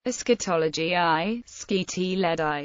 Eschatology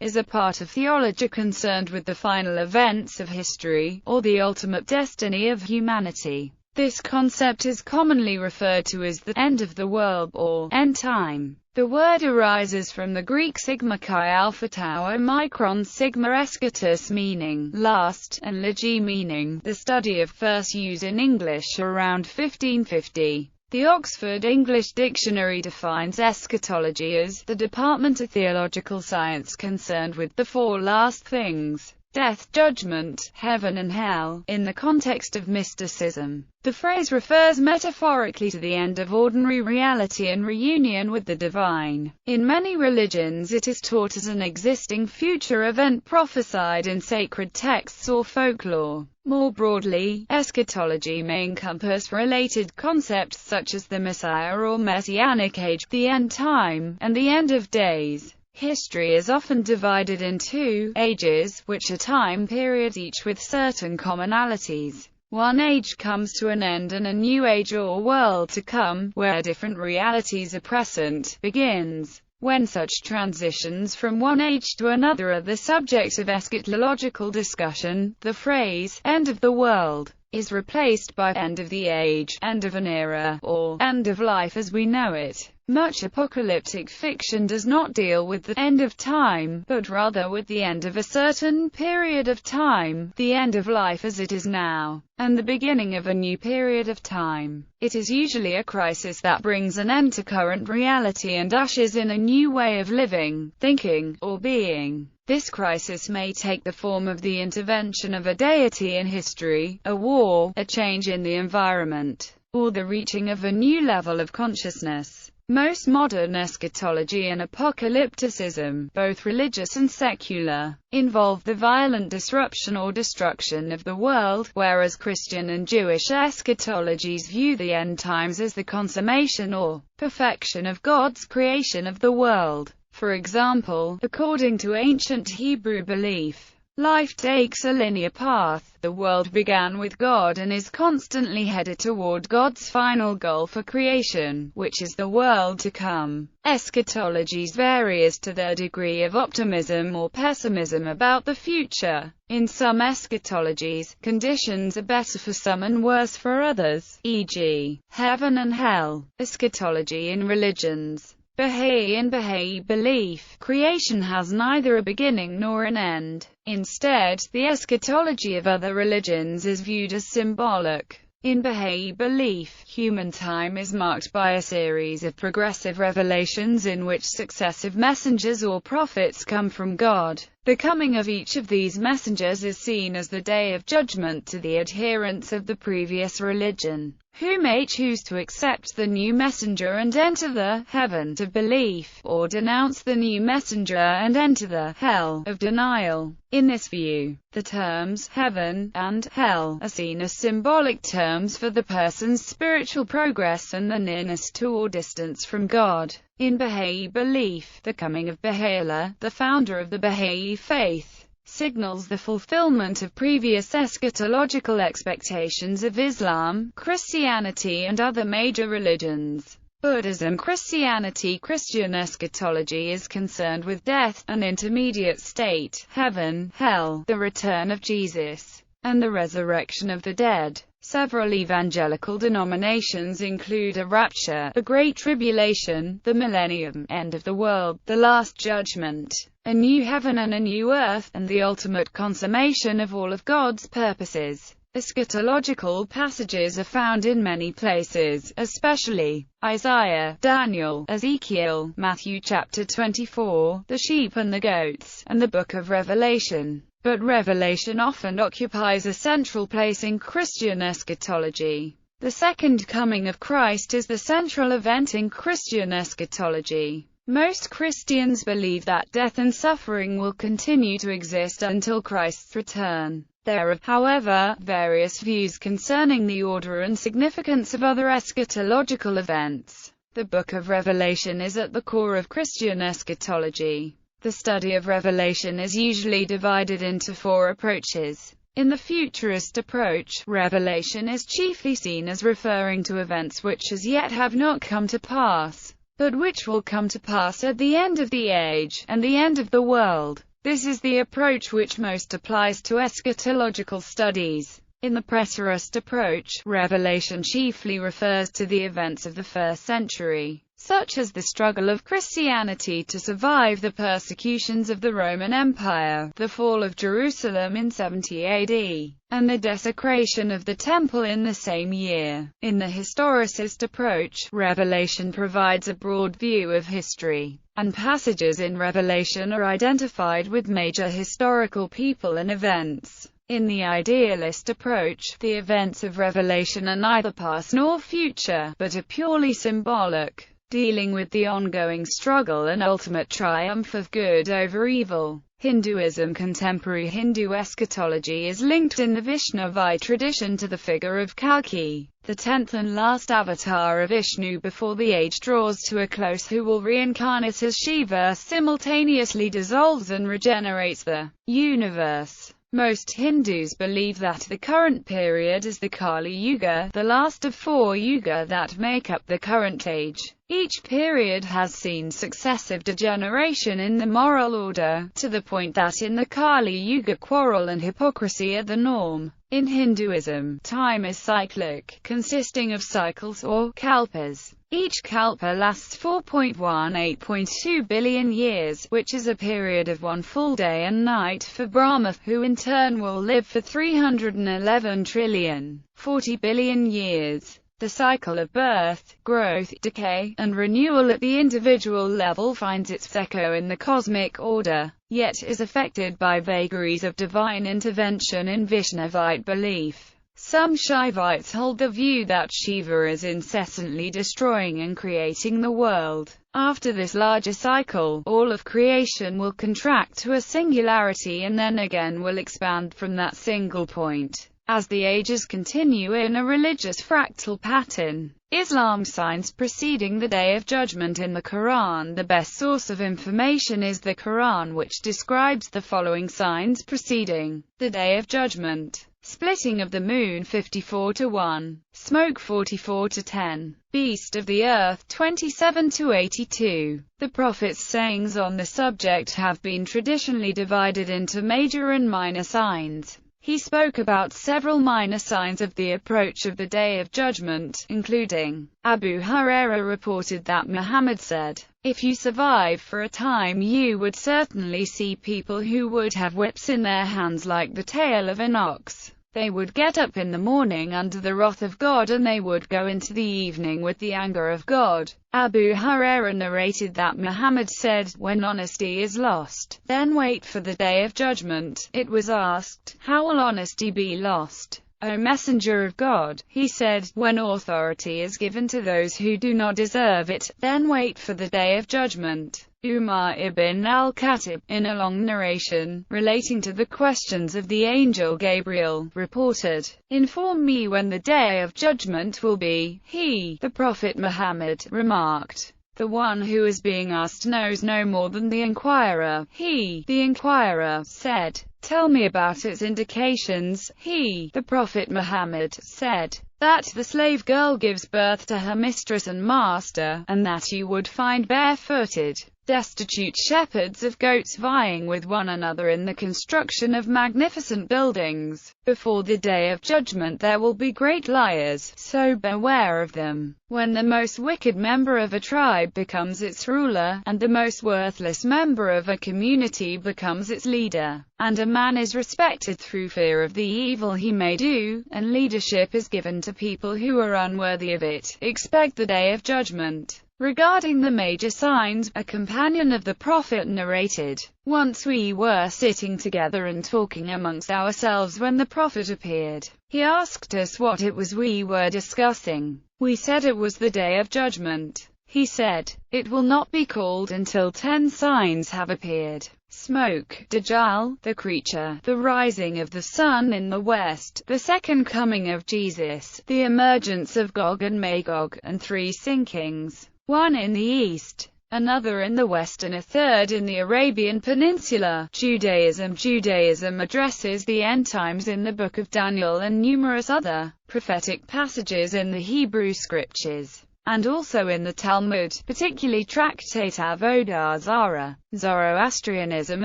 is a part of theology concerned with the final events of history, or the ultimate destiny of humanity. This concept is commonly referred to as the end of the world, or end time. The word arises from the Greek sigma chi alpha tau omicron sigma eschatos meaning last, and logy meaning the study of, first used in English around 1550. The Oxford English Dictionary defines eschatology as the department of theological science concerned with the four last things: death, judgment, heaven and hell. In the context of mysticism, the phrase refers metaphorically to the end of ordinary reality and reunion with the divine. In many religions it is taught as an existing future event prophesied in sacred texts or folklore. More broadly, eschatology may encompass related concepts such as the Messiah or Messianic age, the end time, and the end of days. History is often divided in two ages, which are time periods each with certain commonalities. One age comes to an end and a new age or world to come, where different realities are present, begins. When such transitions from one age to another are the subject of eschatological discussion, the phrase, end of the world, is replaced by end of the age, end of an era, or end of life as we know it. Much apocalyptic fiction does not deal with the end of time, but rather with the end of a certain period of time, the end of life as it is now, and the beginning of a new period of time. It is usually a crisis that brings an end to current reality and ushers in a new way of living, thinking, or being. This crisis may take the form of the intervention of a deity in history, a war, a change in the environment, or the reaching of a new level of consciousness. Most modern eschatology and apocalypticism, both religious and secular, involve the violent disruption or destruction of the world, whereas Christian and Jewish eschatologies view the end times as the consummation or perfection of God's creation of the world. For example, according to ancient Hebrew belief, life takes a linear path. The world began with God and is constantly headed toward God's final goal for creation, which is the world to come. Eschatologies vary as to their degree of optimism or pessimism about the future. In some eschatologies, conditions are better for some and worse for others, e.g., heaven and hell. Eschatology in religions. In Baha'i belief, creation has neither a beginning nor an end. Instead, the eschatology of other religions is viewed as symbolic. In Baha'i belief, human time is marked by a series of progressive revelations in which successive messengers or prophets come from God. The coming of each of these messengers is seen as the day of judgment to the adherents of the previous religion, who may choose to accept the new messenger and enter the heaven of belief, or denounce the new messenger and enter the hell of denial. In this view, the terms heaven and hell are seen as symbolic terms for the person's spiritual progress and the nearness to or distance from God. In Baha'i belief, the coming of Baha'u'llah, the founder of the Baha'i faith, signals the fulfillment of previous eschatological expectations of Islam, Christianity and other major religions. Buddhism, Christianity. Christian eschatology is concerned with death, an intermediate state, heaven, hell, the return of Jesus, and the resurrection of the dead. Several evangelical denominations include a rapture, the Great Tribulation, the Millennium, end of the world, the Last Judgment, a new heaven and a new earth, and the ultimate consummation of all of God's purposes. Eschatological passages are found in many places, especially Isaiah, Daniel, Ezekiel, Matthew chapter 24, the sheep and the goats, and the book of Revelation. But Revelation often occupies a central place in Christian eschatology. The second coming of Christ is the central event in Christian eschatology. Most Christians believe that death and suffering will continue to exist until Christ's return. There are, however, various views concerning the order and significance of other eschatological events. The Book of Revelation is at the core of Christian eschatology. The study of Revelation is usually divided into four approaches. In the futurist approach, Revelation is chiefly seen as referring to events which as yet have not come to pass. but which will come to pass at the end of the age, and the end of the world. This is the approach which most applies to eschatological studies. In the preterist approach, revelation chiefly refers to the events of the first century, such as the struggle of Christianity to survive the persecutions of the Roman Empire, the fall of Jerusalem in 70 AD, and the desecration of the Temple in the same year. In the historicist approach, revelation provides a broad view of history, and passages in Revelation are identified with major historical people and events. In the idealist approach, the events of Revelation are neither past nor future, but are purely symbolic, dealing with the ongoing struggle and ultimate triumph of good over evil. Hinduism. Contemporary Hindu eschatology is linked in the Vaishnava tradition to the figure of Kalki, the 10th and last avatar of Vishnu before the age draws to a close, who will reincarnate as Shiva, simultaneously dissolves and regenerates the universe. Most Hindus believe that the current period is the Kali Yuga, the last of 4 yuga that make up the current age. Each period has seen successive degeneration in the moral order, to the point that in the Kali Yuga quarrel and hypocrisy are the norm. In Hinduism, time is cyclic, consisting of cycles or kalpas. Each kalpa lasts 4.18.2 billion years, which is a period of 1 full day and night for Brahma, who in turn will live for 311 trillion, 40 billion years. The cycle of birth, growth, decay, and renewal at the individual level finds its echo in the cosmic order, yet is affected by vagaries of divine intervention in Vaishnavite belief. Some Shaivites hold the view that Shiva is incessantly destroying and creating the world. After this larger cycle, all of creation will contract to a singularity and then again will expand from that single point, as the ages continue in a religious fractal pattern. Islam. Signs preceding the Day of Judgment in the Quran. The best source of information is the Quran, which describes the following signs preceding the Day of Judgment: splitting of the moon 54-1, smoke 44-10, beast of the earth 27-82. The Prophet's sayings on the subject have been traditionally divided into major and minor signs. He spoke about several minor signs of the approach of the Day of Judgment, including, Abu Hurairah reported that Muhammad said, "If you survive for a time you would certainly see people who would have whips in their hands like the tail of an ox. They would get up in the morning under the wrath of God and they would go into the evening with the anger of God." Abu Hurairah narrated that Muhammad said, "When honesty is lost, then wait for the Day of Judgment." It was asked, "How will honesty be lost, O Messenger of God?" He said, "When authority is given to those who do not deserve it, then wait for the Day of Judgment." Umar ibn al-Khattab, in a long narration, relating to the questions of the angel Gabriel, reported, "Inform me when the Day of Judgment will be." He, the Prophet Muhammad, remarked, "The one who is being asked knows no more than the inquirer." He, the inquirer, said, "Tell me about its indications." He, the Prophet Muhammad, said, "That the slave girl gives birth to her mistress and master, and that you would find barefooted, destitute shepherds of goats vying with one another in the construction of magnificent buildings. Before the Day of Judgment there will be great liars, so beware of them. When the most wicked member of a tribe becomes its ruler, and the most worthless member of a community becomes its leader, and a man is respected through fear of the evil he may do, and leadership is given to people who are unworthy of it, expect the Day of Judgment." Regarding the major signs, a companion of the Prophet narrated, "Once we were sitting together and talking amongst ourselves when the Prophet appeared. He asked us what it was we were discussing. We said it was the Day of Judgment. He said, 'It will not be called until 10 signs have appeared: smoke, Dajjal, the creature, the rising of the sun in the west, the second coming of Jesus, the emergence of Gog and Magog, and 3 sinkings, one in the east, another in the west and a third in the Arabian Peninsula.'" Judaism addresses the end times in the Book of Daniel and numerous other prophetic passages in the Hebrew Scriptures. and also in the Talmud, particularly Tractate Avodah Zarah. Zoroastrianism,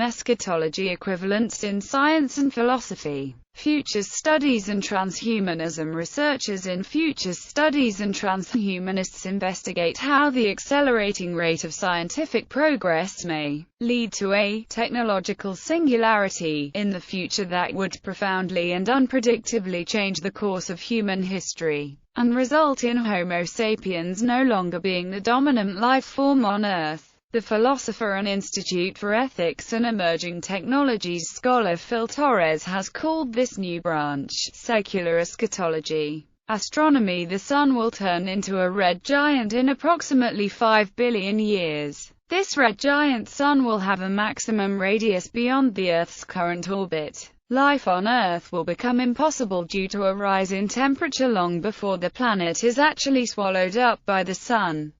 eschatology, equivalents in science and philosophy. Futures studies and transhumanism. Researchers in futures studies and transhumanists investigate how the accelerating rate of scientific progress may lead to a technological singularity in the future that would profoundly and unpredictably change the course of human history, and result in Homo sapiens no longer being the dominant life form on Earth. The philosopher and Institute for Ethics and Emerging Technologies scholar Phil Torres has called this new branch secular eschatology. Astronomy. The Sun will turn into a red giant in approximately 5 billion years. This red giant sun will have a maximum radius beyond the Earth's current orbit. Life on Earth will become impossible due to a rise in temperature long before the planet is actually swallowed up by the Sun.